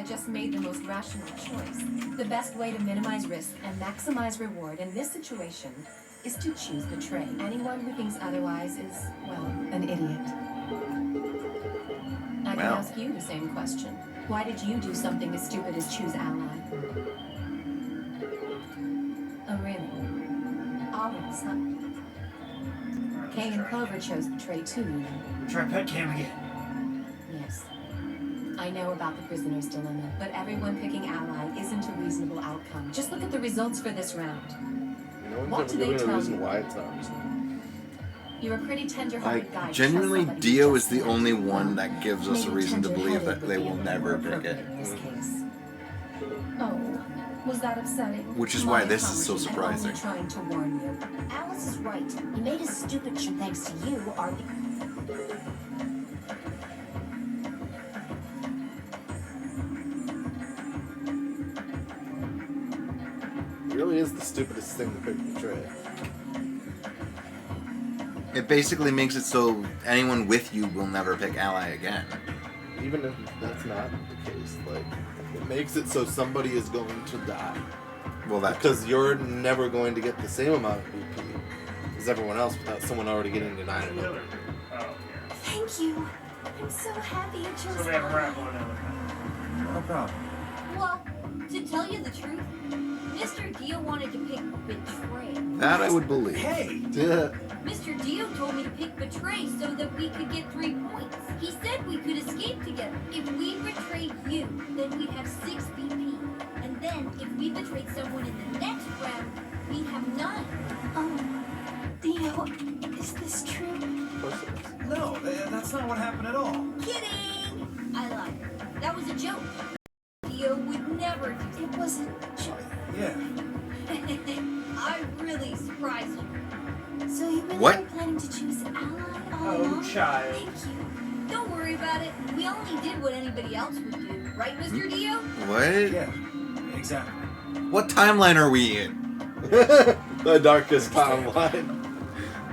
I just made the most rational choice. The best way to minimize risk and maximize reward in this situation is to choose betray. Anyone who thinks otherwise is, well, an idiot. I can ask you the same question. Why did you do something as stupid as choose ally? Oh, really? Always, huh? Kay and Clover chose betray too, you know. Try pet cam again. Yes. I know about the prisoner's dilemma, but everyone picking ally isn't a reasonable outcome. Just look at the results for this round. No What one's do ever they given a tell reason you? why it's not reasonable. You're a pretty tender-hearted guy. Genuinely, Trust somebody Dio who is the just only met you. one that gives us a Maybe reason to believe that tender-headed they would be will a never little pick more it. appropriate in this case. Oh, was that upsetting? Which is My why this is so apologies. surprising. I'm only trying to warn you. Alice is right. You made a stupid choice thanks to you, are It really is the stupidest thing to pick betray. It basically makes it so anyone with you will never pick ally again. Even if that's not the case, like, it makes it so somebody is going to die. Well, that Because you're never going to get the same amount of BP as everyone else without someone already getting denied it. Oh, yeah. Thank you. I'm so happy you chose So they have a ally. rap on now. No problem. Well, to tell you the truth, Mr. Dio wanted to pick Betray. that I would believe. Hey! Yeah. Mr. Dio told me to pick Betray so that we could get 3 points. He said we could escape together. If we betrayed you, then we'd have 6 BP. And then, if we betrayed someone in the next round, we'd have 9. Dio, is this true? Of course it is. No, that's not what happened at all. Kidding! I lied. That was a joke. Dio would never do It wasn't true. Yeah. I really surprised you. So you really What? are planning to choose ally all Oh, along? child. Thank you. Don't worry about it. We only did what anybody else would do. Right, Mr. Dio? What? Yeah, exactly. What timeline are we in? The darkest timeline.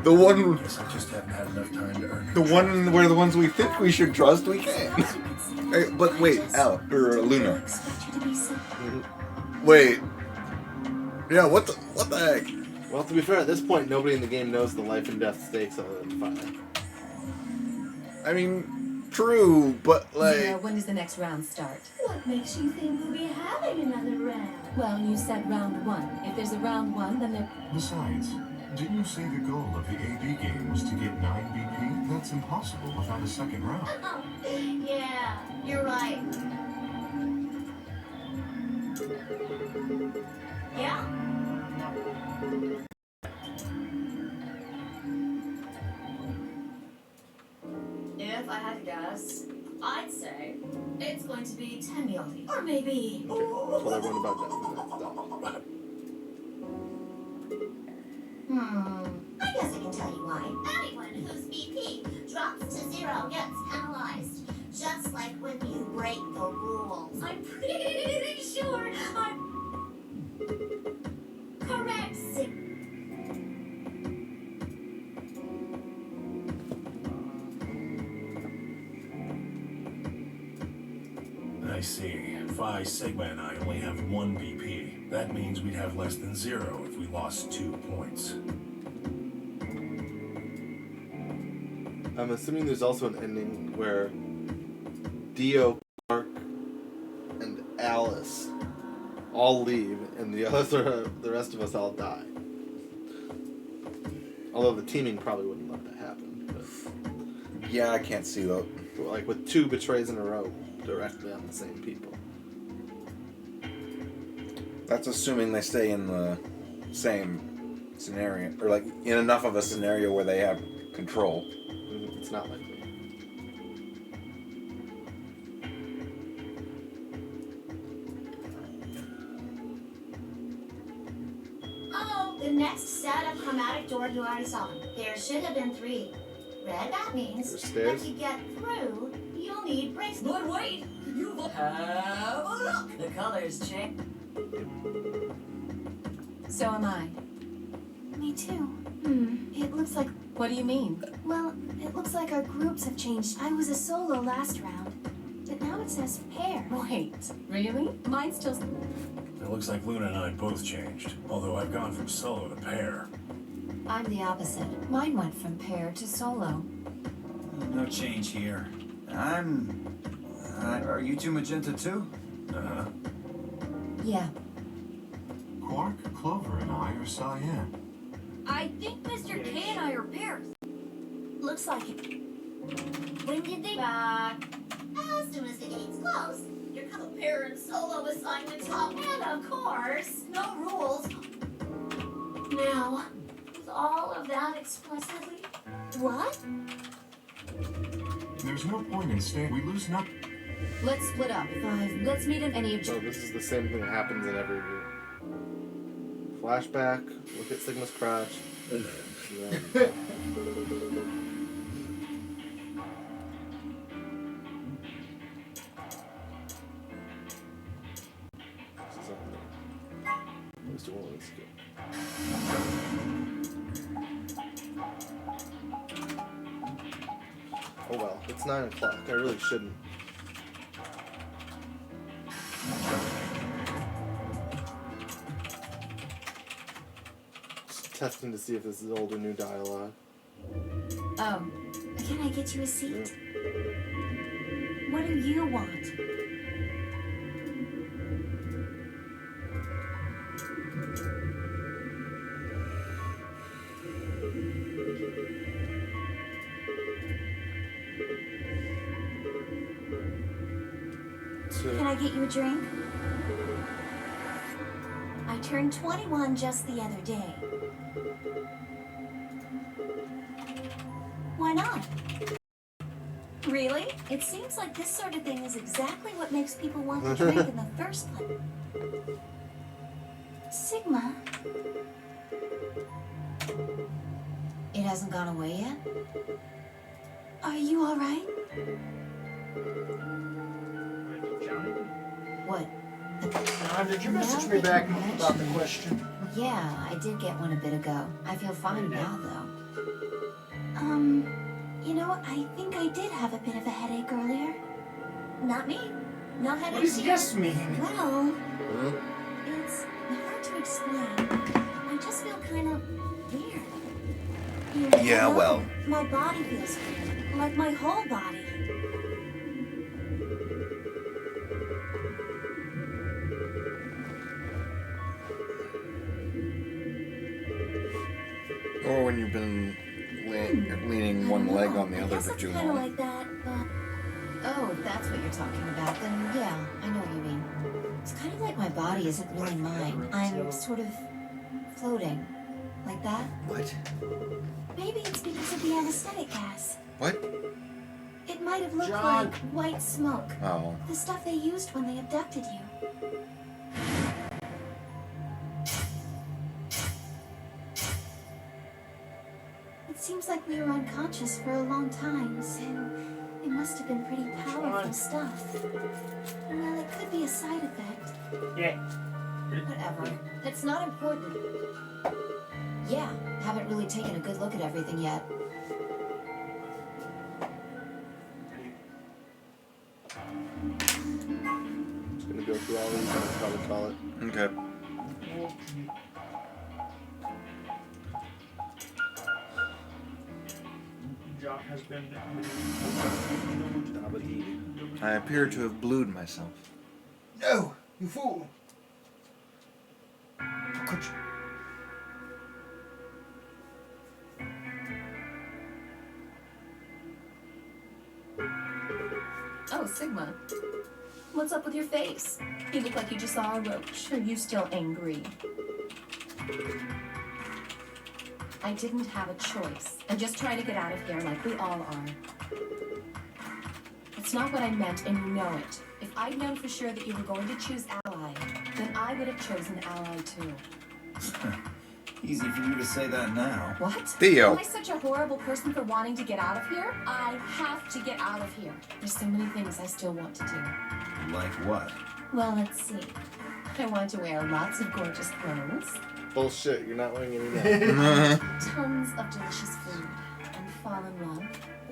The one, Guess I just haven't had enough time to earn the one where the ones we think we should trust, we can't. Suppose you could say Hey, but wait, Al or I Luna. expect you to be so. Wait. Yeah, what the heck? Well, to be fair, at this point, nobody in the game knows the life and death stakes other than fire. I mean, true, but Zero, like, when does the next round start? What makes you think we'll be having another round? Well, you said round 1. If there's a round 1, then there... Besides, didn't you say the goal of the AB game was to get 9 BP? That's impossible without a second round. Oh, yeah, you're right. Yeah? If I had to guess, I'd say it's going to be 10 Yaldi. Or maybe. Told everyone about that. I guess I can tell you why. Anyone whose BP drops to 0 gets penalized. Just like when you break the rules. I'm pretty sure I'm correct. I see. Phi Sigma and I only have 1 BP. That means we'd have less than 0 if we lost 2 points. I'm assuming there's also an ending where Dio, Clark, and Alice all leave, and the rest of us all die. Although the teaming probably wouldn't let that happen. But, yeah, I can't see that. like with 2 betrays in a row directly on the same people. That's assuming they stay in the same scenario, or like in enough of a scenario where they have control. It's not likely. Oh, the next set of chromatic doors you already saw. There should have been 3. Red, that means There's stairs. that to get through, you'll need braces. But wait, you have a look. The colors change. So am I. Me too. It looks like, What do you mean? well, it looks like our groups have changed. I was a solo last round, but now it it says pear. Wait, really? Mine still. It looks like Luna and I both changed, although I've gone from solo to pair. I'm the opposite. Mine went from pair to solo. No change here. Are you two magenta too? Uh-huh. Yeah. Quark, Clover, and I are cyan. I think Mr. K and I are pairs. Looks like it. When did they back? As soon as the gates close. Your co-pair and solo assignment top, and of course, no rules. Now, with all of that explicitly, what? There's no point in staying. We lose nothing. Let's split up. 5. Let's meet in any So this is the same thing that happens in every flashback. Look at Sigma's crotch. And then- This is on there. Mr. Willis. Oh well, it's 9 o'clock. I really shouldn't. Just testing to see if this is old or new dialogue. Can I get you a seat? Yeah. What do you want? Can I get you a drink? I turned 21 just the other day. Why not? Really? It seems like this sort of thing is exactly what makes people want to drink in the first place. Sigma? It hasn't gone away yet? Are you alright? What? John, did you message me back about the question? Yeah, I did get one a bit ago. I feel fine now, though. You know, I think I did have a bit of a headache earlier. Not me. No What headaches does here. yes mean? Well, it's hard to explain. I just feel kind of weird. You know, Yeah, well. My body feels weird. Like my whole body. Or when you've been leaning one leg on the I other guess for it's too kind of long. like that, but Oh, that's what you're talking about. Then, yeah, I know what you mean. It's kind of like my body isn't really mine. I'm sort of floating. Like that? What? maybe it's because of the anesthetic gas. What? It might have looked John. like white smoke. Oh. The stuff they used when they abducted you. It seems like we were unconscious for a long time, so it must have been pretty powerful John. stuff. Well, it could be a side effect. Yeah. Whatever. It's not important. Yeah, haven't really taken a good look at everything yet. Just gonna go through all these and I'll probably call it. Okay. John has been. I appear to have blued myself. No, you fool! How could you? Oh, Sigma. What's up with your face? You look like you just saw a roach. Are you still angry? I didn't have a choice. I'm just trying to get out of here like we all are. It's not what I meant, and you know it. If I'd known for sure that you were going to choose Ally, then I would have chosen Ally too. Easy for you to say that now. What? Theo. Am I such a horrible person for wanting to get out of here? I have to get out of here. There's so many things I still want to do. Like what? Well, let's see. I want to wear lots of gorgeous clothes, Bullshit, you're not wearing any now. tons of delicious food, and fall in love.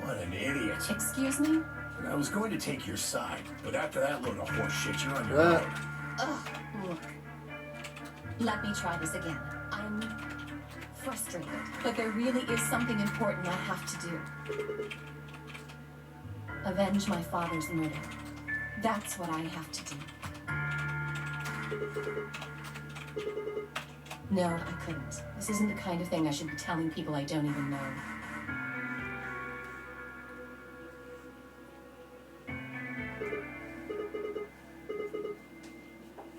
What an idiot. Excuse me? I was going to take your side, but after that load of horse shit, you're on your What? own. Ugh, look. Let me try this again. I'm frustrated, but there really is something important I have to do. Avenge my father's murder. That's what I have to do. No, I couldn't. This isn't the kind of thing I should be telling people I don't even know.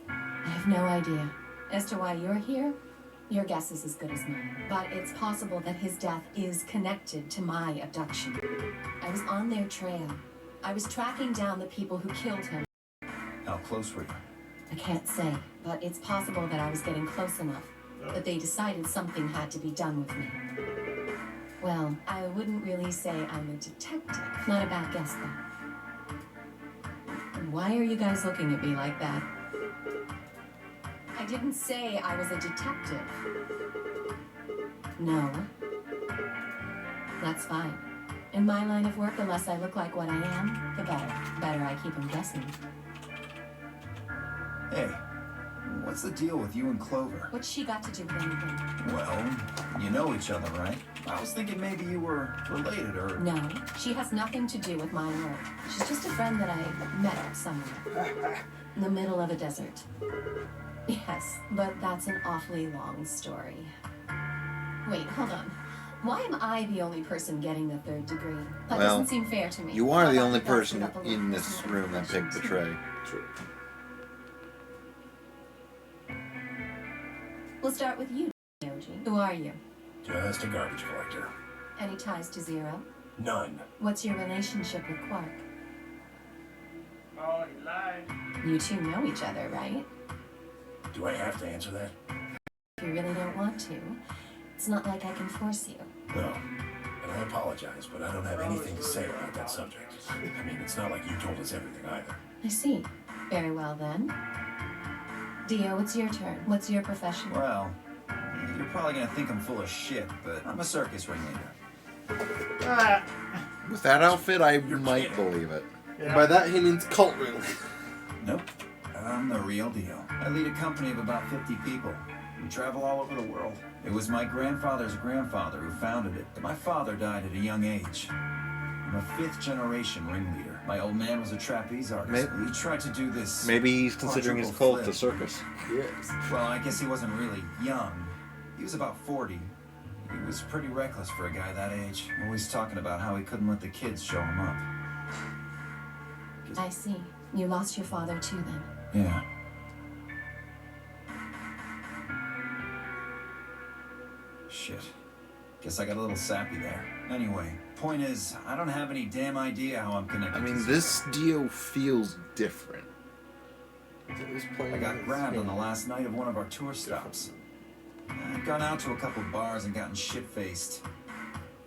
I have no idea. As to why you're here, your guess is as good as mine. But it's possible that his death is connected to my abduction. I was on their trail. I was tracking down the people who killed him. How close were you? I can't say, but it's possible that I was getting close enough that they decided something had to be done with me. Well, I wouldn't really say I'm a detective. Not a bad guess, though. Why are you guys looking at me like that? I didn't say I was a detective. No. That's fine. In my line of work, the less I look like what I am, the better. Better I keep them guessing. Hey, what's the deal with you and Clover? What's she got to do with anything? Well, you know each other, right? I was thinking maybe you were related or... No, she has nothing to do with my work. She's just a friend that I met somewhere. In the middle of a desert. Yes, but that's an awfully long story. Wait, hold on. Why am I the only person getting the 3rd degree? That Well, doesn't seem fair to me. You are the I'll only have to pass person it up a little in for this some room that picked the tray. True. We'll start with you, Yoji. Who are you? Just a garbage collector. Any ties to Zero? None. What's your relationship with Quark? Oh, he lied. You two know each other, right? Do I have to answer that? If you really don't want to, it's not like I can force you. No. And I apologize, but I don't have anything to say about that subject. I mean, it's not like you told us everything either. I see. Very well then. Dio, it's your turn. What's your profession? Well, you're probably gonna think I'm full of shit, but I'm a circus ringleader. Ah, With that outfit, I You're might kidding. believe it. And by that he means cult ring. Nope. I'm the real deal. I lead a company of about 50 people. We travel all over the world. It was my grandfather's grandfather who founded it. My father died at a young age. I'm a 5th generation ringleader. My old man was a trapeze artist. We tried to do this. Maybe he's considering his quadruple cult a flip. circus. Yes. Well, I guess he wasn't really young. He was about 40. He was pretty reckless for a guy that age. Always talking about how he couldn't let the kids show him up. I see. You lost your father too then. Yeah. Shit. Guess I got a little sappy there. Anyway, point is, I don't have any damn idea how I'm connected I to mean, Zero. this Dio feels different. I got grabbed on the last night of one of our tour stops. I'd gone out to a couple bars and gotten shit-faced.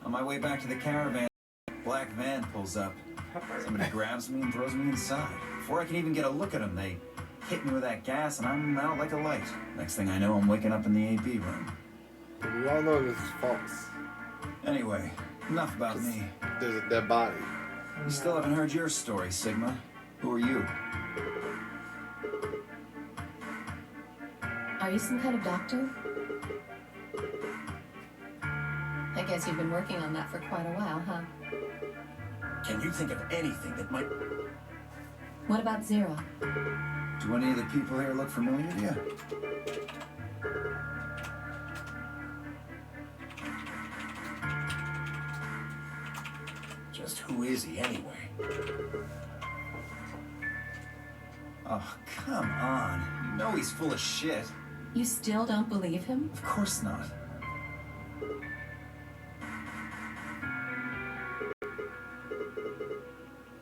On my way back to the caravan, a black van pulls up. Somebody grabs me and throws me inside. Before I can even get a look at them, they hit me with that gas and I'm out like a light. Next thing I know, I'm waking up in the AB room. But we all know this is false. Anyway, enough about me. There's a dead body. You still haven't heard your story, Sigma. Who are you? Are you some kind of doctor? I guess you've been working on that for quite a while, huh? Can you think of anything that might... What about Zero? Do any of the people here look familiar to you? Just who is he anyway? Oh, come on. You know he's full of shit. You still don't believe him? Of course not.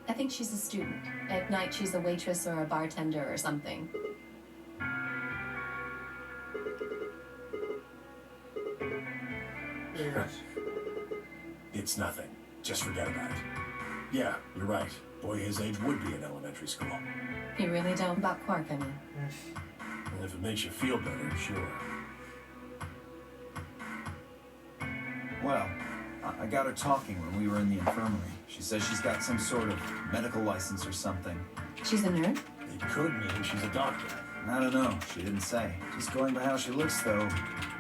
I think she's a student. At night, she's a waitress or a bartender or something. It's nothing. Just forget about it. Yeah, you're right. Boy his age would be in elementary school. You really don't about Quark, I mean. And if it makes you feel better, sure. Well, I got her talking when we were in the infirmary. She says she's got some sort of medical license or something. She's a nerd? It could mean she's a doctor. I don't know. She didn't say. Just going by how she looks, though,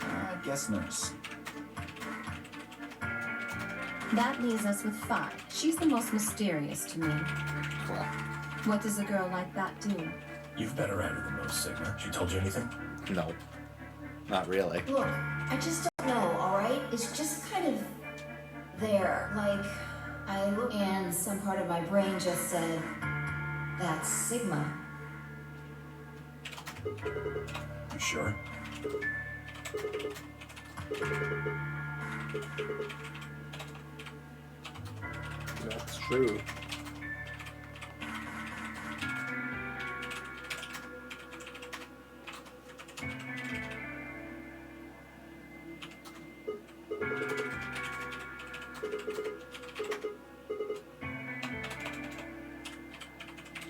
I guess nurse. That leaves us with 5. She's the most mysterious to me. What does a girl like that do? You've been around her the most, Sigma. She told you anything? No, not really. Look, I just don't know, alright? It's just kind of there. Like, I look and some part of my brain just said, that's Sigma. You sure? That's true.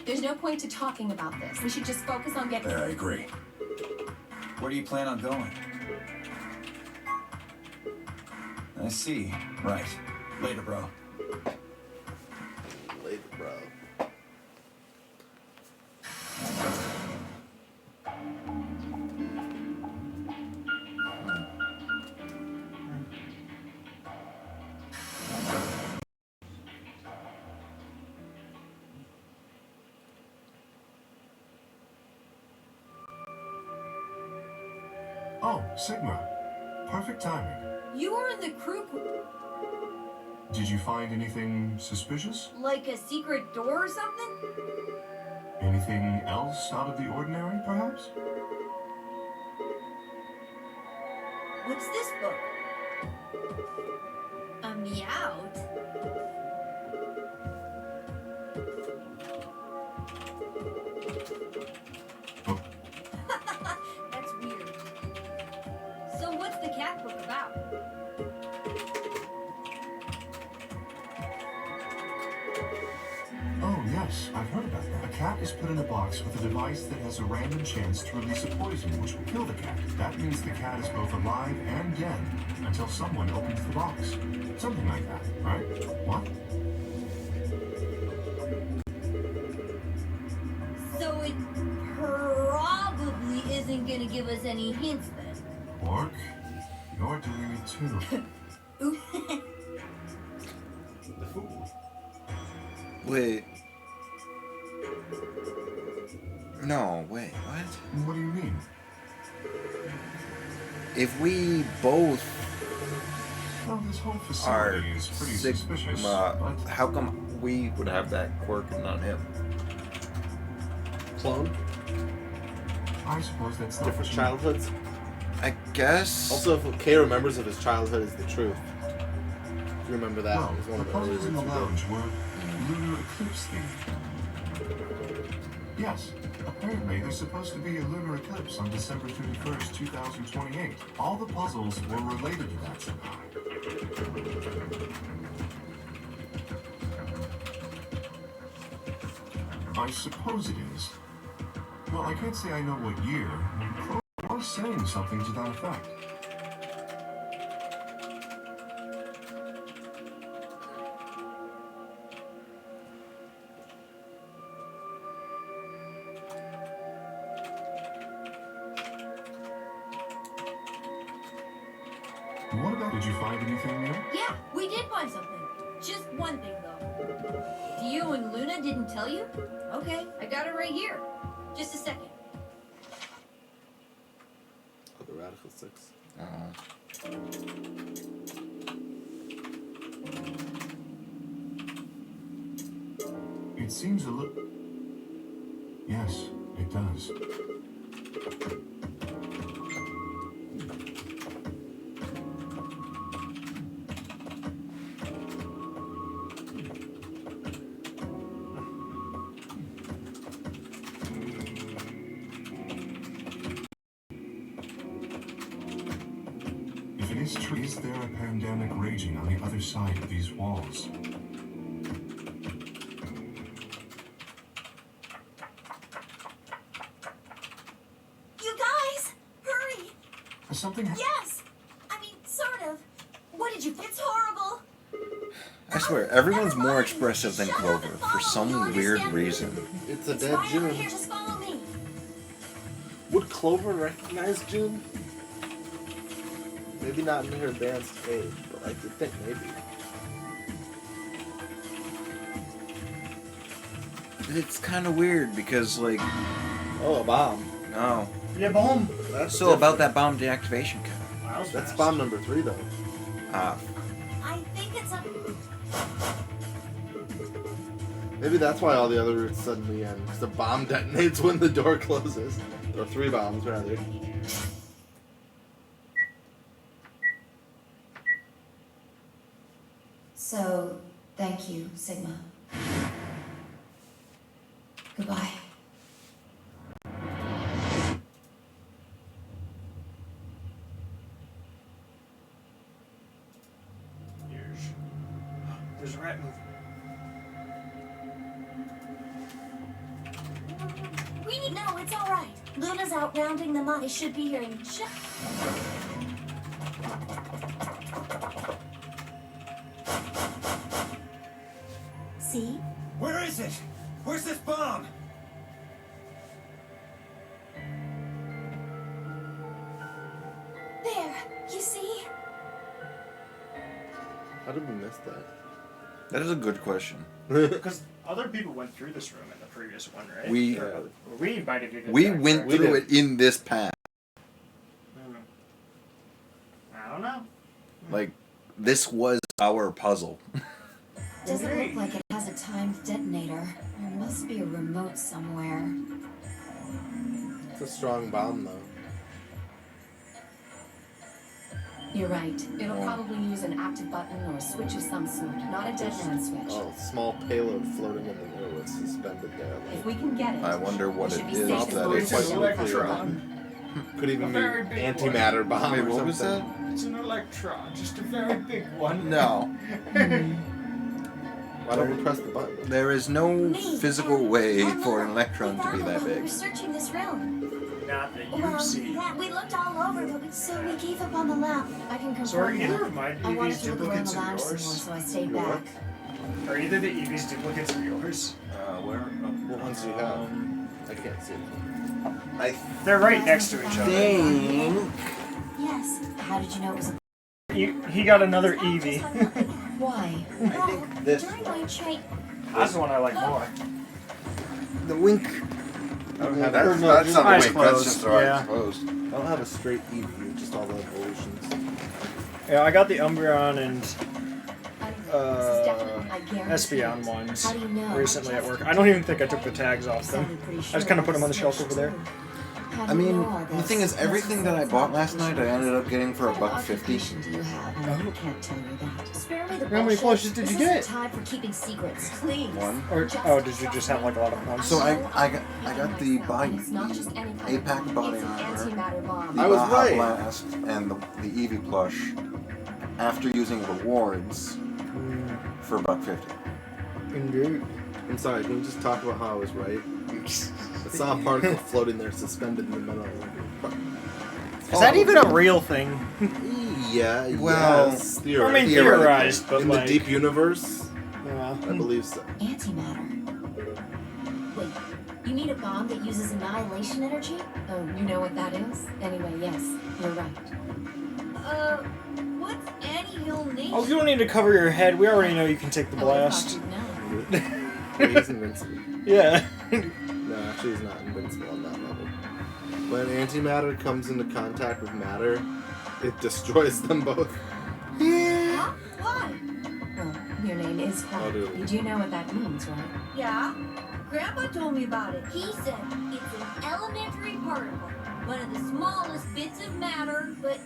There's no point to talking about this. We should just focus on getting... I agree. Where do you plan on going? I see. Right. Later, bro. Later, bro. Oh, Sigma. Perfect timing. You were in the crew, Did you find anything suspicious? like a secret door or something? Anything else out of the ordinary, perhaps? What's this book? A Meowth? That's weird. So what's the cat book about? Oh, yes, I've heard about that. A cat is put in a box with a device that has a random chance to release a poison which will kill the cat. That means the cat is both alive and dead until someone opens the box. Something like that, right? What? So it probably isn't gonna give us any hints then. Orc, you're doing it too. Ooh. Wait. No, wait, what? What do you mean? If we both Well, this whole are facility is pretty suspicious, Sigma, but how come we would have that quirk and not him? Clone? I suppose that's not Different what you- childhoods? I guess. Also, if Kay remembers of his childhood is the truth. If you remember that, Well, it was one the of the early puzzles in the ones you lounge were lunar eclipse themed. Yes, apparently there's supposed to be a lunar eclipse on December 31st, 2028. All the puzzles were related to that somehow. I suppose it is. Well, I can't say I know what year. Crow was saying something to that effect. What about, did you find anything new? Yeah, we did find something. Just one thing though. Dio and Luna didn't tell you? Okay, I got it right here. Just a second. Oh, the Radical Six. It seems a little... Yes, it does. If it is true, is there a pandemic raging on the other side of these walls? You guys, hurry! Has something Yes! I mean, sort of. What did you... It's horrible. I swear, everyone's more expressive than Clover for some weird reason. It's a It's dead right over June. here. Just follow me. Would Clover recognize June? Maybe not in her advanced age, but I could think maybe. It's kind of weird because, like, Oh, a bomb. oh, Yeah, bomb. That's so about different. that bomb deactivation code. That's bomb number 3, though. I think it's a. Maybe that's why all the other routes suddenly end. Because the bomb detonates when the door closes. Or 3 bombs, rather. So, thank you, Sigma. Goodbye. There's a rat moving. No, it's all right. Luna's out rounding them up. They should be here in just. See? Where is it? Where's this bomb? There. You see? How did we miss that? That is a good question. Because other people went through this room in the previous one, right? We- Or we might have even. We back went there. through it in this path. I don't know. Like, this was our puzzle. Doesn't look like it has a timed detonator. There must be a remote somewhere. It's a strong bomb, though. You're right. It'll probably use an active button or a switch of some sort, not a dead man switch. Oh, small payload floating in the air with suspended there. If we can get it, I wonder what we it should be is safe as that long it's as an we're electron. Could even be very big antimatter bomb Wait, or what was that? something. It's an electron, just a very big one. No. Why don't we press the button? There is no physical way for an electron to be that We big. were searching this room. Not that you Well, see. yeah, we looked all over, but so we gave up on the lab. I can So are confirm either that. of my I wanted EVs to look around duplicates the of lounge some more, yours? so I stayed Your back. Are either the EVs duplicates of yours? Where? What ones do you have? I can't see it. I They're right next to each other. think. Yes. How did you know it was a... He got another EV. Why? Well, this- during my train. That's the one I like more. The wink. I don't have That's no, not just the eyes wink, that's closed, just our yeah. eyes closed. I don't have a straight EV, just all the evolutions. Yeah, I got the Umbreon and This is definitely, I guarantee Espeon it. ones How do you know? recently at work. I don't even think I took the tags off them. Sounded pretty I just sure kind of put them it on the was shelf over there. switched, too. How I do you mean, know all the this? thing is, everything that I bought last night, I ended up getting for What $1.50. occupation do you have? I can't tell you that. Spare me the How many bullshit. plushes did you This isn't get? time for keeping secrets. Please. One. Or oh, did you just have like a lot of ones? So I got the body, It's not just any kind of APAC bomb. body It's an armor, antimatter bomb. the I was Baja right. Blast, and the Eevee plush after using rewards for $1.50. Indeed. I'm sorry, can you just talk about how I was right? I saw a particle floating there suspended in the middle. Is that even a real thing? Yeah, Well, yes, I theoretically. mean, theorized, but In like. the deep universe, Yeah. I believe so. Antimatter. Wait, you mean a bomb that uses annihilation energy? Oh, you know what that is? Anyway, yes, you're right. What's Annie-Hill Nation? Oh, you don't need to cover your head. We already know you can take the Oh, I thought blast. you'd know. He's invincible. Yeah. No, actually, he's not invincible on that level. When antimatter comes into contact with matter, it destroys them both. Huh? Why? Well, your name is Oh, Clark. dude. You do know what that means, right? Yeah. Grandpa told me about it. He said it's an elementary particle, one of the smallest bits of matter, but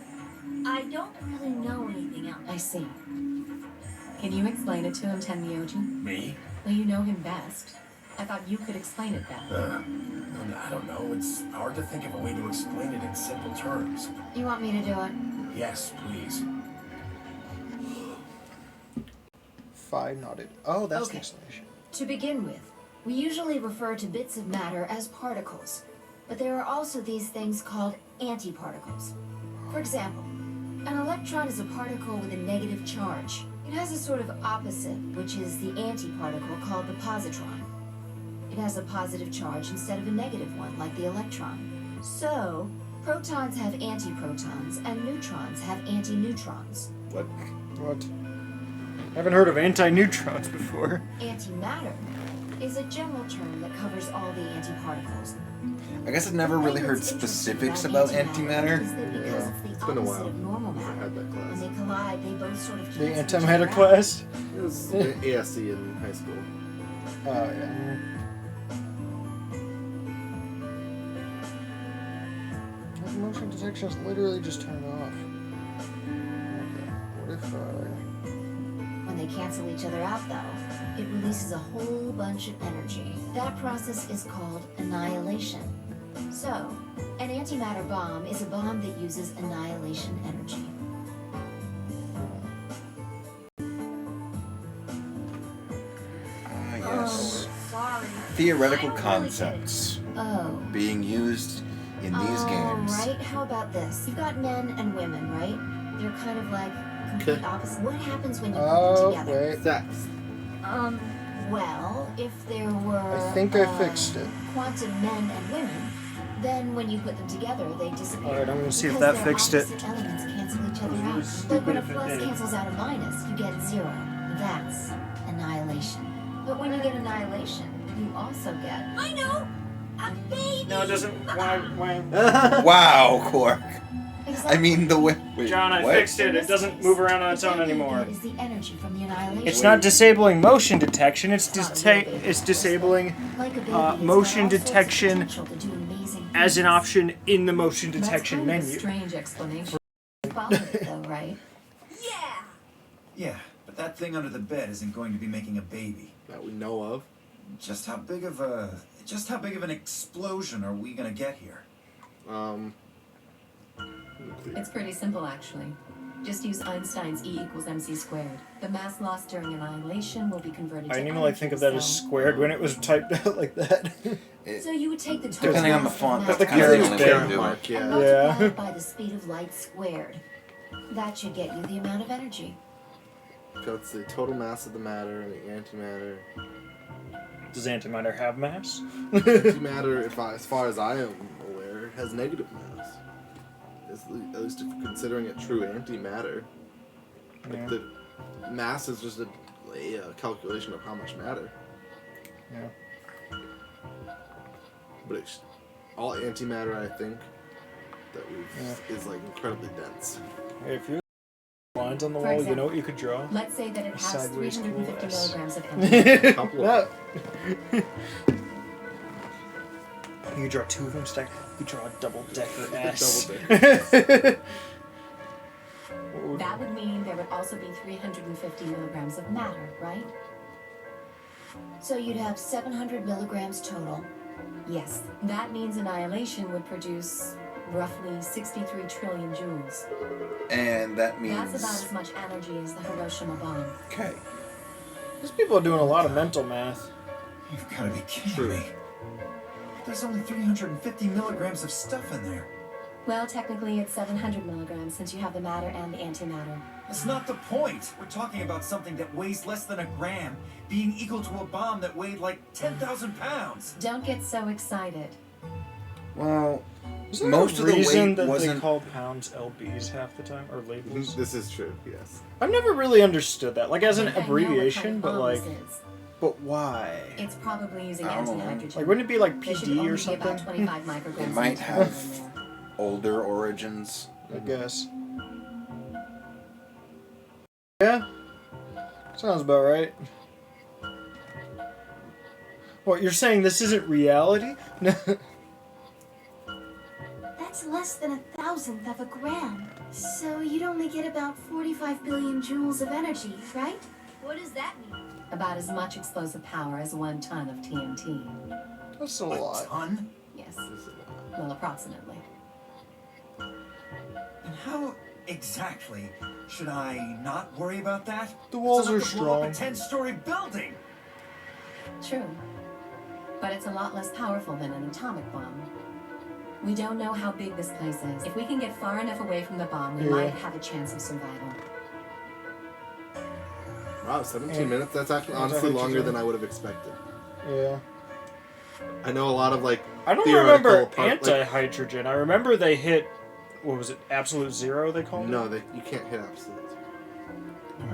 I don't really know anything else. I see. Can you explain it to him, Tenmyoji? Me? Well, you know him best. I thought you could explain it better. I don't know. It's hard to think of a way to explain it in simple terms. You want me to do it? Yes, please. Phi nodded. Oh, that's Okay. the explanation. To begin with, we usually refer to bits of matter as particles, but there are also these things called antiparticles. For example, an electron is a particle with a negative charge. It has a sort of opposite, which is the antiparticle called the positron. It has a positive charge instead of a negative one, like the electron. So, protons have antiprotons, and neutrons have antineutrons. What? What? I haven't heard of anti-neutrons before. Antimatter is a general term that covers all the antiparticles. I guess I've never really heard specifics about antimatter. Is that because it's the It's been a opposite while. of normal I matter. had that When class. they collide, they both sort of The cancel each antimatter other out. class? It was ASC in high school. Oh, yeah. That motion detection is literally just turned off. Okay. What if When they cancel each other out, though, it releases a whole bunch of energy. That process is called annihilation. So, an antimatter bomb is a bomb that uses annihilation energy. Ah, yes. Sorry. Theoretical I don't really get it. concepts Oh. being used in these games. Right, how about this? You've got men and women, right? They're kind of like complete Okay. opposite. What happens when you put Oh, them together? wait. Sex. Well, if there were I think I fixed it. quantum men and women, then when you put them together, they disappear. Alright, I'm gonna see if Because that their fixed it. opposite elements cancel each other It out. was But stupid when a if it plus did. cancels out a minus, you get 0. That's annihilation. But when you get annihilation, you also get I know! A baby! No, it doesn't. Why? Wow, Quark. exactly. I mean, the way. Wait, John, I what? fixed it. It doesn't move around on its own What you anymore. get is the energy from the annihilation. It's not disabling motion detection. It's Not a baby. it's disabling Like a baby, uh, it's got motion all sorts of detection potential to do amazing as an things. option in the motion That's detection kind of a menu. strange explanation. Followed it though, right? Yeah! Yeah, but that thing under the bed isn't going to be making a baby. That we know of. Just how big of an explosion are we gonna get here? Nuclear. It's pretty simple, actually. Just use Einstein's E equals mc squared. The mass lost during annihilation will be converted I to didn't even energy, think of that as so- squared when it was typed out like that. So you would take the total Depending on the mass of font, matter that's kind of the the only only way way to to do it. Mark, and yeah. multiply Yeah. it by the speed of light squared. That should get you the amount of energy. That's the total mass of the matter and the antimatter. Does antimatter have mass? Antimatter, as far as I am aware, has negative mass. At least if you're considering it true antimatter. Like Yeah. the mass is just a calculation of how much matter. Yeah. But it's all antimatter, I think, that is like incredibly dense. Hey, if you lines on the For wall, you example, know what you could draw? Let's say that it A has sideways 350 cool S. milligrams of energy. Couple of You could draw two of them stacked. You could draw a double-decker S. Double-decker. That would mean there would also be 350 milligrams of matter, right? So you'd have 700 milligrams total. Yes. That means annihilation would produce roughly 63 trillion joules. And that means. That's about as much energy as the Hiroshima bomb. Okay. These people are doing a lot of mental math. You've got to be kidding True. me. There's only 350 milligrams of stuff in there. Well, technically it's 700 milligrams since you have the matter and the antimatter. That's not the point. We're talking about something that weighs less than a gram, being equal to a bomb that weighed like 10,000 pounds. Don't get so excited. Well, Isn't most there of a the reason weight that they wasn't. call pounds lbs half the time, or labels? This is true, yes. I've never really understood that, like as an I know what abbreviation, kind of but bomb like, this is. but why? It's probably using I don't know. anti-hydrogen. Like, wouldn't it be like They should PD only or be about something? 25 micrograms. It might each. have older origins. I guess. Yeah. Sounds about right. What, you're saying this isn't reality? No. That's less than 1,000th of a gram. So you'd only get about 45 billion joules of energy, right? What does that mean? About as much explosive power as 1 ton of TNT. That's a A lot. ton? Yes. Well, approximately. And how exactly should I not worry about that? The walls are It's enough to blow up strong. a 10-story building. True. But it's a lot less powerful than an atomic bomb. We don't know how big this place is. If we can get far enough away from the bomb, we Yeah. might have a chance of survival. Wow, 17 minutes? That's actually That's honestly actually longer true. than I would have expected. Yeah. I know a lot of, like, I don't theoretical remember part, like- anti-hydrogen. I remember they hit, what was it, absolute zero they called No, it? you can't hit absolute.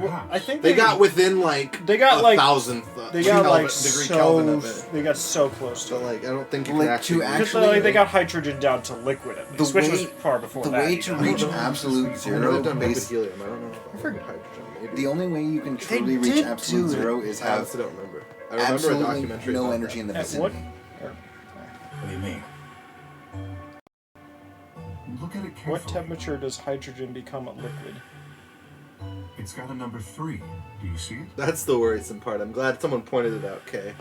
Well, I think They got within, like, they got a like thousandth they got Kelvin, like degree so Kelvin of it. they got so close to So, it. like, I don't think you Like, can actually... to Because actually- they got hydrogen down to liquid at least, which was far before the that. way to even. reach absolute I know zero they've done based, liquid helium. I don't know about liquid hydrogen. Maybe. the only way you can truly They reach did absolute do it. zero is I have honestly don't remember. I remember a absolutely documentary no about energy that. in the At what? vicinity. What do you mean? Look at it carefully. What temperature does hydrogen become a liquid? It's got a number 3. Do you see it? That's the worrisome part. I'm glad someone pointed it out, Kay.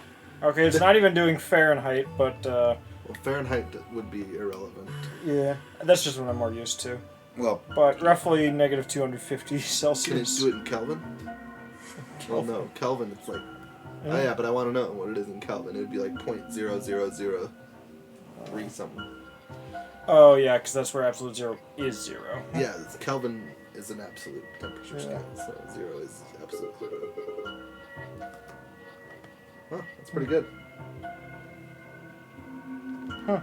Okay, it's not even doing Fahrenheit, but Well, Fahrenheit would be irrelevant. yeah, that's just what I'm more used to. Well, But roughly negative 250 Can it Celsius. do it in Kelvin? Well, no. Kelvin, it's like... Oh, yeah, but I want to know what it is in Kelvin. It would be like 0.0003 something. Oh yeah, because that's where absolute zero is zero. Yeah, Kelvin is an absolute temperature Yeah. scale, so 0 is absolute. Huh, that's pretty good. Huh.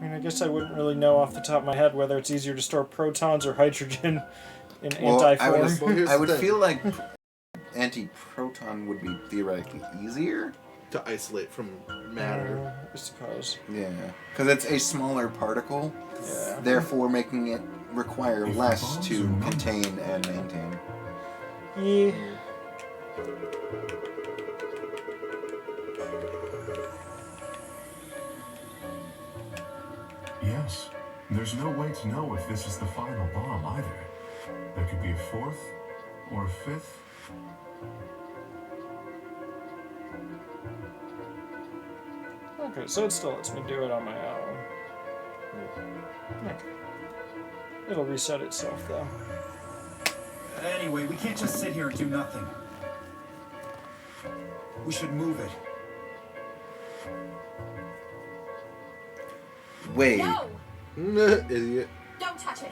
I mean, I guess I wouldn't really know off the top of my head whether it's easier to store protons or hydrogen in well, anti-form. Well, here's I the would thing. feel like anti-proton would be theoretically easier. To isolate from matter. I suppose. Yeah, because it's a smaller particle, Yeah. therefore making it require If less bombs to are not- contain and maintain. Yeah. Yes. There's no way to know if this is the final bomb either. There could be a 4th or a 5th. Okay, so it still lets me do it on my own. Okay. It'll reset itself though. Anyway, we can't just sit here and do nothing. We should move it. Wait, No! Idiot. Don't touch it.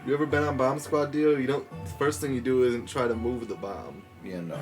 You ever been on Bomb Squad, Dio? You don't. The first thing you do isn't try to move the bomb. you know.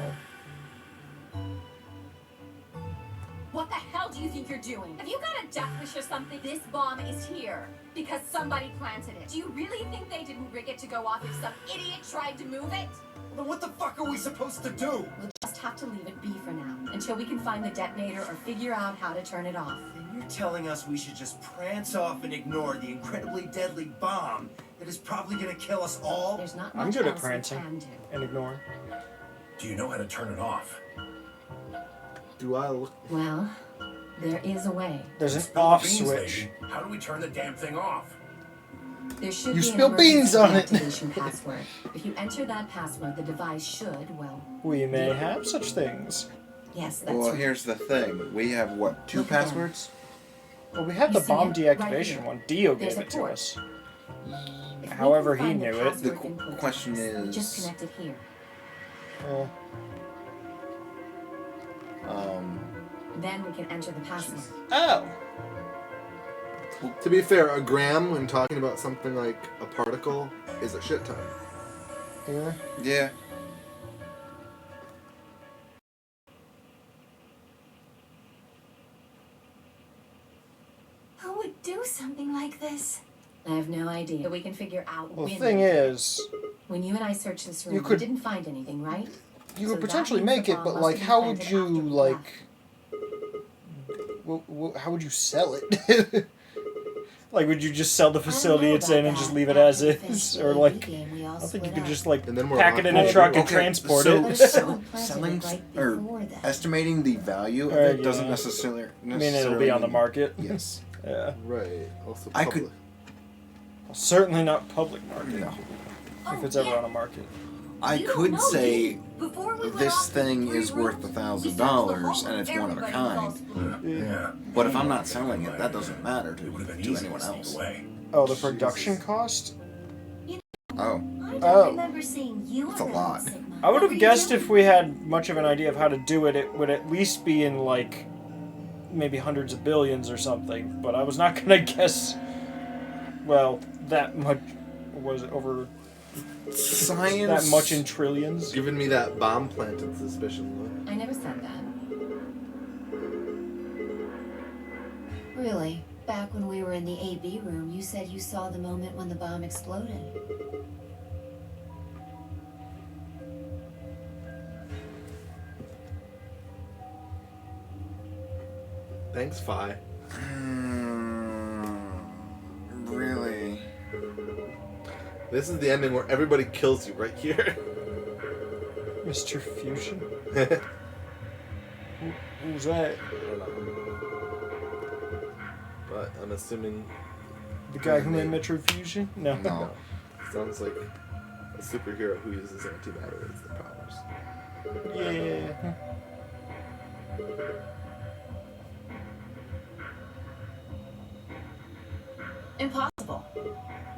What the hell do you think you're doing? Have you got a death wish or something? This bomb is here because somebody planted it. Do you really think they didn't rig it to go off if some idiot tried to move it? Then what the fuck are we supposed to do? We'll just have to leave it be for now, until we can find the detonator or figure out how to turn it off. And you're telling us we should just prance off and ignore the incredibly deadly bomb that is probably gonna kill us all? There's not I'm much good at else we prancing can do. and ignoring. Do you know how to turn it off? Do I look? Well, there is a way. There's an Spill the off beans, switch. lady. How do we turn the damn thing off? There should You be spill an beans on it. emergency deactivation password. If you enter that password, the device should, well, We may have such things. yes, that's Well, right. here's the thing. We have, what, 2 Look at that. passwords? Well, we had You the see bomb it? Right deactivation here. one. Dio There's gave a it to port. us. If we However can he find the knew it. password The input question device, we just is- connect it here. Then we can enter the password. Oh. To be fair, a gram when talking about something like a particle is a shit ton. Yeah. Yeah. Who would do something like this? I have no idea. But we can figure out Well, the when. thing is, When you and I searched this room, You we could- didn't find anything, right? you So could that potentially means the make it, bomb but must like, have been how would planted you after we like? left. How would you sell it? Like, would you just sell the facility know it's in about and just that. leave it After as we is, finished the or AV like? game, we all I don't think you split could up. just like And then we're pack it in a locked truck and Okay, transport so- it. Someone planted Selling it right or before that. estimating the value of Right, it doesn't yeah. necessarily. I mean, it'll be on the market. Yes. Yeah. Right. Also, I public. could- Certainly not public market. No. If it's ever on a market. I You don't could know, say Before we went this off the thing 3 is worth rooms, we $1,000 searched the whole and it's one of a everybody was all kind. split. Yeah. But if I'm not selling it, that doesn't matter It would have been to easy anyone to sneak else. away. Oh, the production cost? Oh, I don't Oh. remember seeing you It's a around, lot. Sigma. I would What have were you guessed doing? if we had much of an idea of how to do it, it would at least be in like maybe hundreds of billions or something. But I was not gonna guess, well, that much. was it over Science. that much in trillions? Giving me that bomb planted suspicion look. I never said that. Really? Back when we were in the AB room, you said you saw the moment when the bomb exploded. Thanks, Fi. Really? This is the ending where everybody kills you right here. Mr. Fusion? Who's that? I don't know. But I'm assuming The guy who made Metro Fusion? No. No. sounds like a superhero who uses antimatter as the powers. Yeah. Impossible.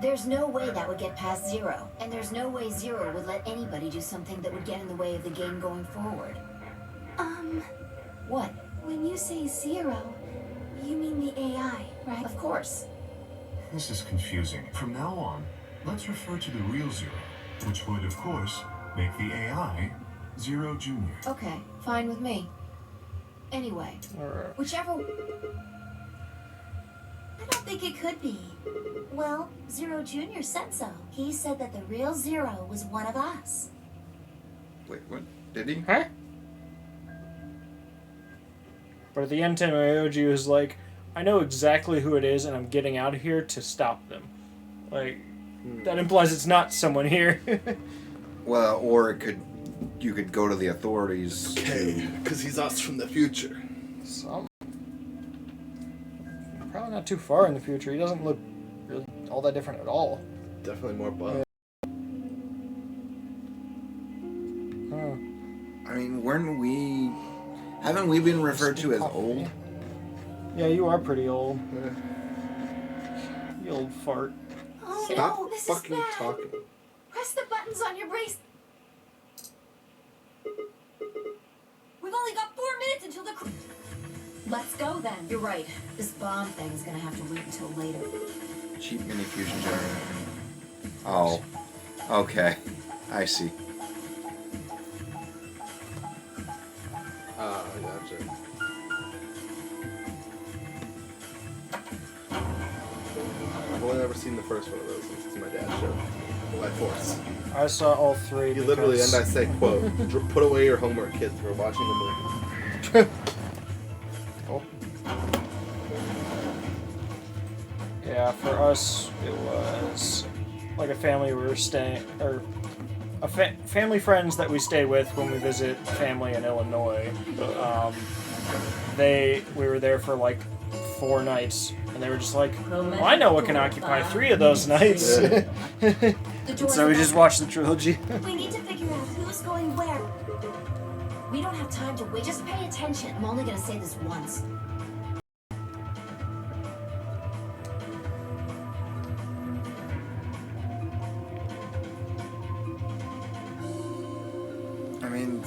There's no way that would get past Zero, and there's no way Zero would let anybody do something that would get in the way of the game going forward. What? When you say Zero, you mean the AI, right? Of course. This is confusing. From now on, let's refer to the real Zero, which would, of course, make the AI Zero Junior. Okay, fine with me. Anyway, Alright. whichever... I don't think it could be. Well, Zero Jr. said so. He said that the real Zero was one of us. Wait, what? Did he? Huh? But at the end, Tamayoji was like, I know exactly who it is, and I'm getting out of here to stop them. Like, that implies it's not someone here. Well, or you could go to the authorities. Okay, because he's us from the future. Some. Probably not too far in the future. He doesn't look really all that different at all. Definitely more buff. Huh. I mean, haven't we been referred to as old? Yeah, you are pretty old. You old fart. Oh Stop no, this fucking is bad. talking. Press the buttons on your brace. We've only got 4 minutes until the. Let's go then. You're right. This bomb thing's gonna have to wait until later. Cheap mini fusion generator. Oh. Okay. I see. Ah, I gotcha. I've only ever seen the first one of those since it's my dad's show. By force. I saw all three. He literally, and I say, quote, put away your homework, kids. We're watching the movie. Oh. Yeah, for us, it was like a family we were staying, or family friends that we stay with when we visit family in Illinois. We were there for like 4 nights, and they were just like, well, I know what can occupy 3 of those nights. So we just watched the trilogy. We need to figure out who's going where. We don't have time to wait. Just pay attention. I'm only gonna say this once. I mean,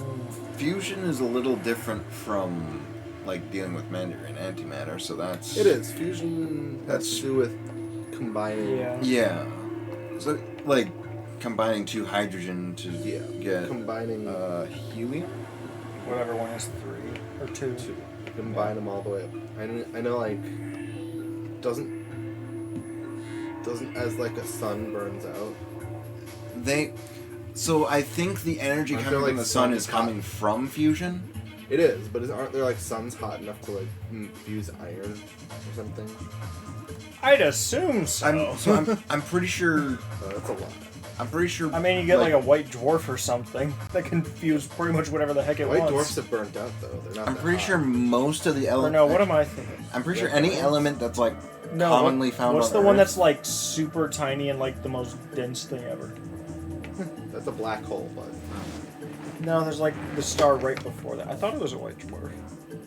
fusion is a little different from like dealing with matter and antimatter, so that's. It is. Fusion has to do with combining. Yeah. So, like, combining 2 hydrogen to get combining helium. Whatever one is 3 or 2. Combine them all the way up. I know, like, doesn't as like a sun burns out. So I think the energy coming from the sun is coming from fusion. It is, but aren't there like suns hot enough to like fuse iron or something? I'd assume so. I'm pretty sure. That's a lot. I'm pretty sure. I mean, you get like a white dwarf or something that can fuse pretty much whatever the heck it White wants. dwarfs have burnt out though. They're not. I'm that pretty hot. sure most of the elements. No, what am I thinking? I'm pretty sure any element that's like commonly found what's on the Earth. one that's like super tiny and like the most dense thing ever? That's a black hole, but No, there's like the star right before that. I thought it was a white dwarf.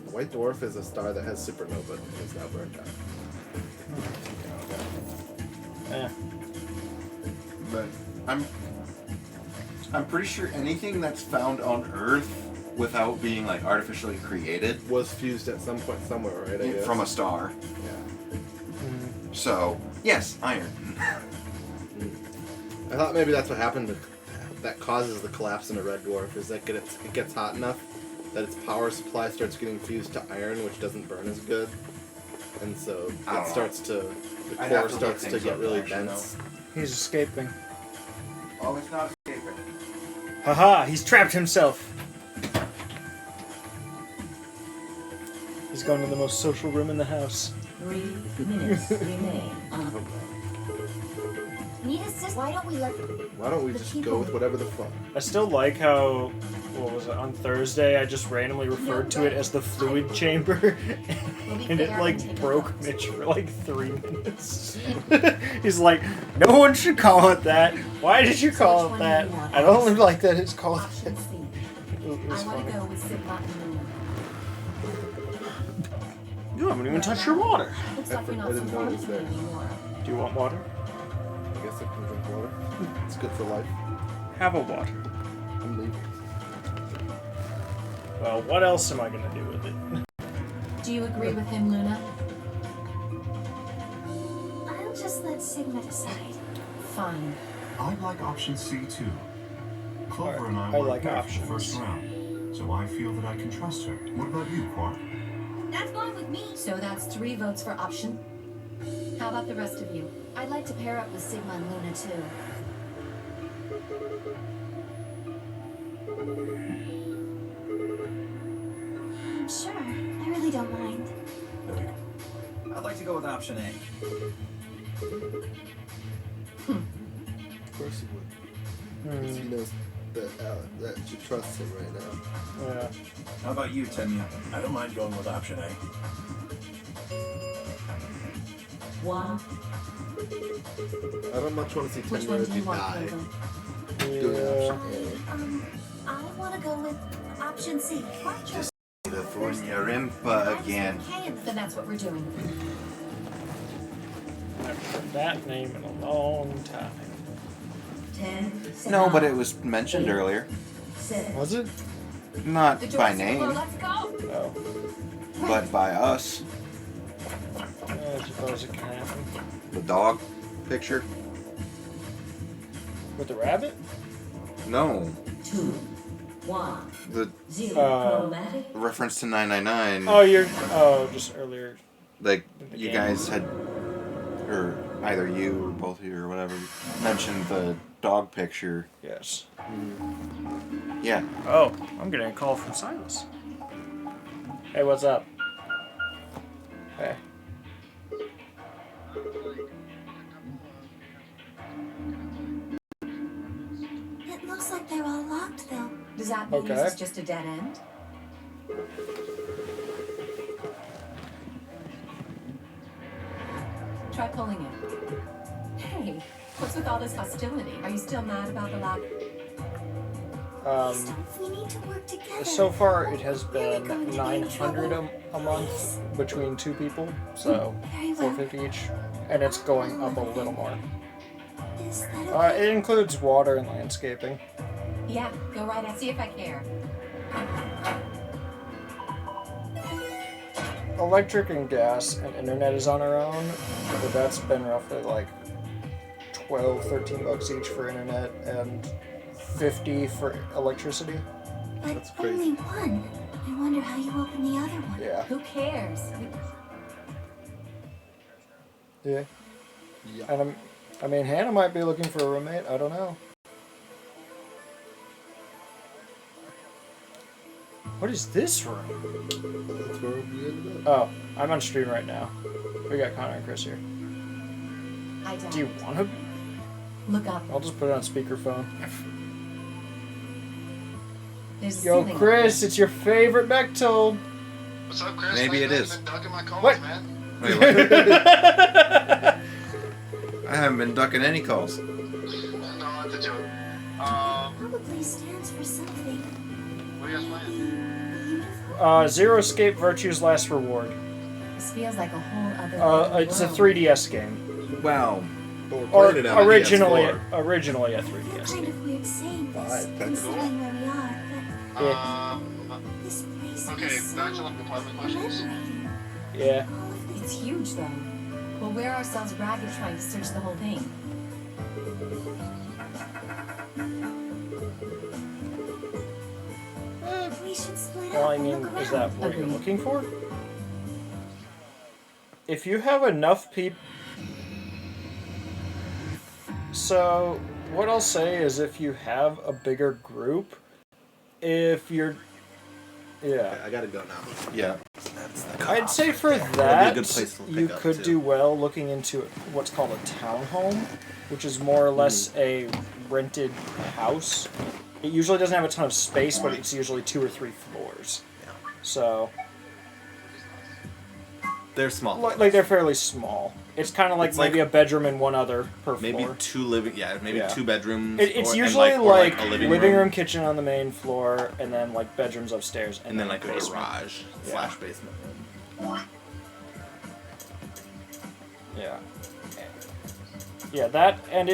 a white dwarf is a star that has supernova and is now burnt out. But I'm pretty sure anything that's found on Earth without being like artificially created was fused at some point somewhere, right? I guess. from a star. Yeah. So yes, iron. I thought maybe that's what happened. That causes the collapse in a red dwarf. Is that it gets hot enough that its power supply starts getting fused to iron, which doesn't burn as good, and so it starts to the core starts to get really dense. He's escaping. Oh, it's not escaping. Haha, he's trapped himself. He's going to the most social room in the house. 3 minutes remain. Need assist? Why don't we let Why don't we just go with whatever the fuck? I still like how, what was it, on Thursday I just randomly referred to it as the fluid chamber, and it like broke Mitch for like 3 minutes. He's like, no one should call it that. Why did you call it that? I don't like that it's called that. It was I want funny. to go with Sigma and Luna. You haven't even touched your water. Looks like you're not so fond of me anymore. Do you want water? I guess I can drink water. It's good for life. Have a water. I'm leaving. Well, what else am I gonna do with it? Do you agree with him, Luna? I'll just let Sigma decide. Fine. I like option C too. Clover and I I were like here for the options. first round, so I feel that I can trust her. What about you, Quark? That's fine with me. So that's 3 votes for option. How about the rest of you? I'd like to pair up with Sigma and Luna too. Sure, I really don't mind. I'd like to go with option A. Of course he would. Because he knows that you trust him right now. Yeah. How about you, Tenya? I don't mind going with option A. 1. I don't much want to see Which Tenya one do if you you want, die. Clover? Doing option I want to go with option C. Just the Funya Rimpa again. Then that's what we're doing. I haven't heard that name in a long time. 10. No, but it was mentioned earlier. 7. Was it? Not The by doors are closed. name, Let's go. Oh. but by us. I suppose it can happen. The dog picture? With the rabbit? No. 2. 1. The 0. Chromatic. reference to 999. Oh, just earlier. Like, in the you game. guys had, or either you or both of you or whatever, mentioned the dog picture. Yes. Yeah. Oh, I'm getting a call from Silas. Hey, what's up? Hey. It looks like they're all locked though. Does that mean Okay. this is just a dead end? Try pulling it. Hey, what's with all this hostility? Are you still mad about the lock? We need to work together. So far it has been 900 a month between 2 people, so Very well. 450 each, and it's going up a little more. Is that It includes water and landscaping. Yeah, go right ahead. See if I care. Electric and gas and internet is on our own, but that's been roughly like 12, 13 bucks each for internet and 50 for electricity. But That's crazy. only one. I wonder how you open the other one. Yeah. Who cares? Yeah. Yeah. And I mean, Hannah might be looking for a roommate. I don't know. What is this room? That's where we ended up. Oh, I'm on stream right now. We got Connor and Chris here. I don't. Do you want to? Look up. I'll just put it on speakerphone. There's a Yo, ceiling. Chris, it's your favorite Bechtold. What's up, Chris? Maybe it is. Been ducking my calls, What? man. Wait, what? I haven't been ducking any calls. No, that's a joke. Probably stands for something. What are you guys playing? Beautiful. Zero Escape Virtue's Last Reward. This feels like a whole other. It's a world. 3DS game. Wow. But we're Or playing it on originally PS4. a 3DS Kind game. of weird saying this, Fine, considering where we are, Yeah. but this place Okay, is so back to like apartment questions. liberating. Yeah. All of this. It's huge, though. We'll wear ourselves ragged trying to search the whole thing. flying in, is that what you're Agreed. looking for? If you have enough people... So, what I'll say is if you have a bigger group, if you're... Yeah. I gotta go now. Yeah. That's the I'd say for That'd be a that, good place to you pick up, could too. do well looking into what's called a townhome, which is more or less a rented house. It usually doesn't have a ton of space, but it's usually 2 or 3 floors. Yeah. So, They're small. like they're fairly small. It's kind of like It's maybe like- a bedroom and one other per Maybe floor. 2 living. Yeah, maybe Yeah. 2 bedrooms. It's or- and usually or like a living room, kitchen on the main floor, and then like bedrooms upstairs, and then like a basement. garage Yeah. / basement room. Yeah. Yeah, that and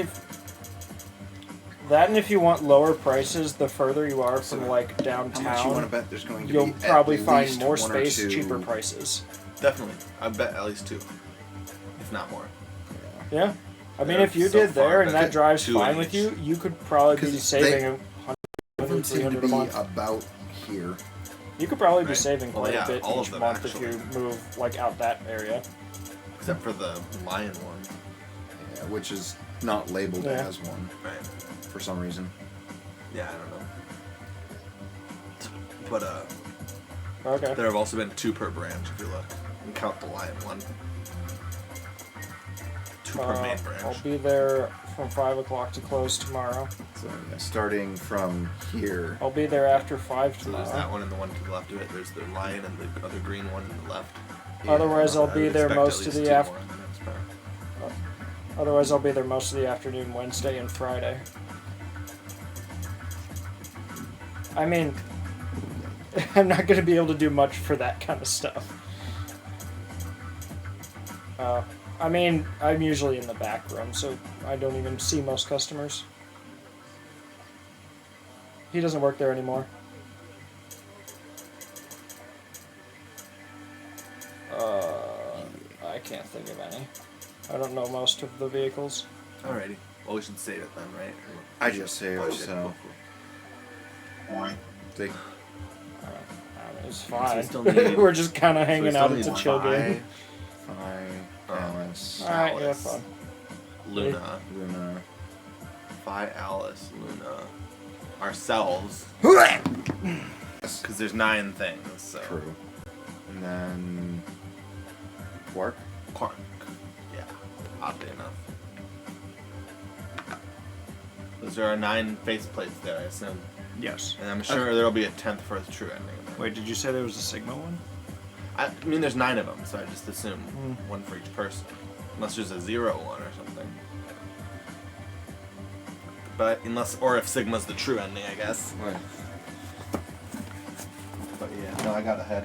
if you want lower prices, the further you are from like How much you want to downtown, bet there's going to you'll be at probably find least more 1 or space, 2 cheaper prices. Definitely. I bet at least 2, if not more. Yeah. I mean, They're if you so did far there and back. that drives 2 fine in with each. you could probably be 'Cause saving Everything seemed to 300 a be month. about here. You could probably be Right. saving Well, quite yeah, a bit all of each them, month actually. if you move like out that area. Except for the lion one. Yeah, which is not labeled Yeah. as one Right. for some reason. Yeah, I don't know. But Okay. there have also been 2 per branch if you look. And count the lion one. 2 per main branch. I'll be there from 5 o'clock to close tomorrow. So yeah, starting from here. I'll be there after 5 So there's that tomorrow. one and the one to the left of it. There's the lion and the other green one to the left. Otherwise, I'll I be would there expect most at of least the 2 af- more in the next pair. Otherwise, I'll be there most of the afternoon, Wednesday and Friday. I mean, I'm not going to be able to do much for that kind of stuff. I mean, I'm usually in the back room, so I don't even see most customers. He doesn't work there anymore. I can't think of any. I don't know most of the vehicles. Alrighty. Well, we should save it then, right? I just saved, so. They, It's So fine. we still need- We're just kind of so we hanging still out. need It's a chill game. Alice, Alright, yeah, fun. Luna. Luna. Phi, Alice, Luna. Ourselves. Because there's 9 things, so. True. And then. Quark? Quark. Yeah. Oddly enough. Because there are 9 faceplates there, I assume. Yes. And I'm sure there'll be a 10th for a true ending. Wait, did you say there was a Sigma one? I mean, there's 9 of them, so I just assume one for each person. Unless there's a 0 one or something. But or if Sigma's the true ending, I guess. Right. But yeah, no, I got ahead.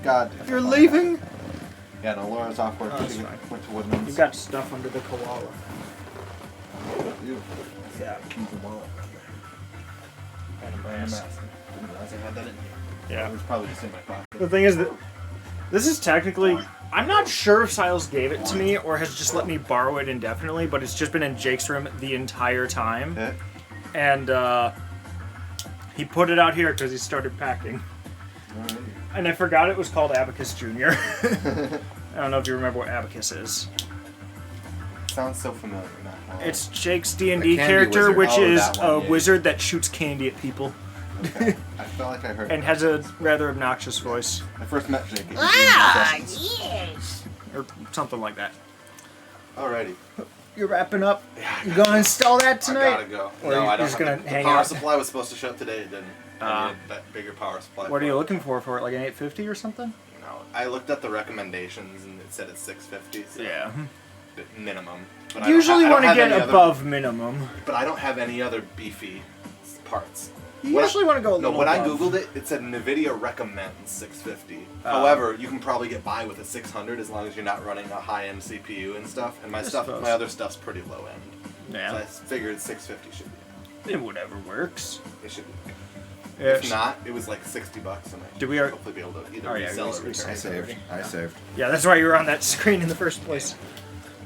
God. You're leaving? Yeah, no, Laura's off work. Oh, that's She fine. went to Woodman's. You've got stuff under the koala. Yeah, keep them all. And a I'm brass. asking. Didn't realize I had that in here. Yeah. It was probably just in my pocket. The thing is that this is technically... I'm not sure if Silas gave it to me or has just let me borrow it indefinitely, but it's just been in Jake's room the entire time. Okay. And he put it out here because he started packing. And I forgot it was called Abacus Jr. I don't know if you remember what Abacus is. Sounds so familiar. Not gonna lie. It's Jake's D&D The candy character, wizard. which Oh, is that a one, yeah. wizard that shoots candy at people. Okay. I felt like I heard. And has a rather obnoxious voice. I first met Jake. Yes. Or something like that. Alrighty. You're wrapping up. You gonna install that tonight? I gotta go. Or no, you're I don't. just have gonna the hang power out? supply was supposed to shut today. It didn't. I needed that bigger power supply. What are you looking for it? Like an 850 or something? No, I looked at the recommendations and it said it's 650. So Yeah. minimum. But Usually I don't want to have get any other- above minimum. But I don't have any other beefy parts. You usually want to go a No, little when I above. googled it, it said NVIDIA recommends 650. Oh. However, you can probably get by with a 600 as long as you're not running a high-end CPU and stuff. And I suppose. my other stuff's pretty low end. Yeah. So I figured 650 should be. Whatever works. It should be. Yeah, If not, it was like $60, and I Do we should are- hopefully be able to either Oh, yeah, resell we it or return I it. saved. I saved. Yeah, that's why you were on that screen in the first place.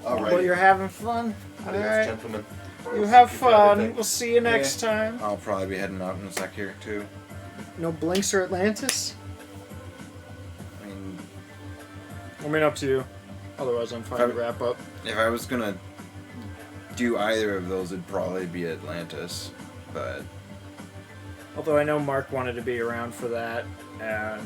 Alright. Well, you're having fun. Adios, Alright. gentlemen. You have Thank you for fun. everything. We'll see you next time. I'll probably be heading out in a sec here, too. No Blinks or Atlantis? I mean, up to you. Otherwise, I'm fine to wrap up. If I was gonna do either of those, it'd probably be Atlantis, but... Although I know Mark wanted to be around for that, and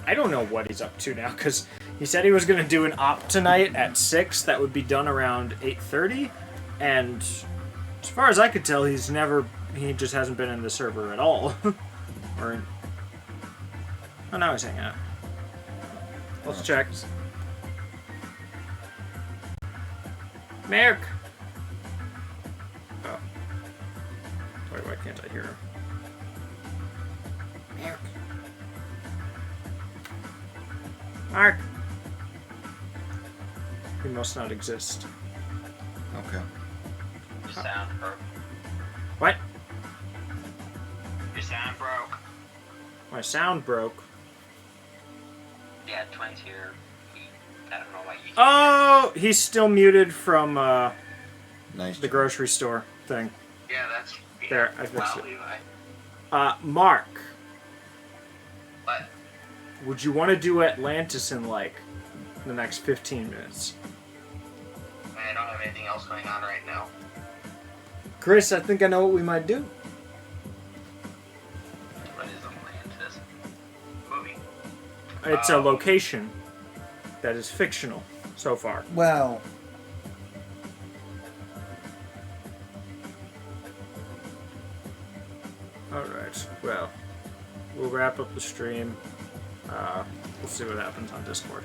I don't know what he's up to now, because he said he was going to do an op tonight at 6 that would be done around 8:30, and as far as I could tell, he just hasn't been in the server at all. Oh, now he's hanging out. Let's check. Merrick! Oh. Wait, why can't I hear him? Merrick. Mark! He must not exist. Okay. Your sound broke. What? Your sound broke. My sound broke. Yeah, Twins here. I don't know why you. Oh, he's still muted from nice the grocery store thing. Yeah, that's. Yeah, there, I fixed wow, it. Levi. Mark. What? Would you want to do Atlantis in like the next 15 minutes? I don't have anything else going on right now. Chris, I think I know what we might do. What is Atlantis? Movie. It's a location that is fictional so far. Well... Alright, well, we'll wrap up the stream. We'll see what happens on Discord.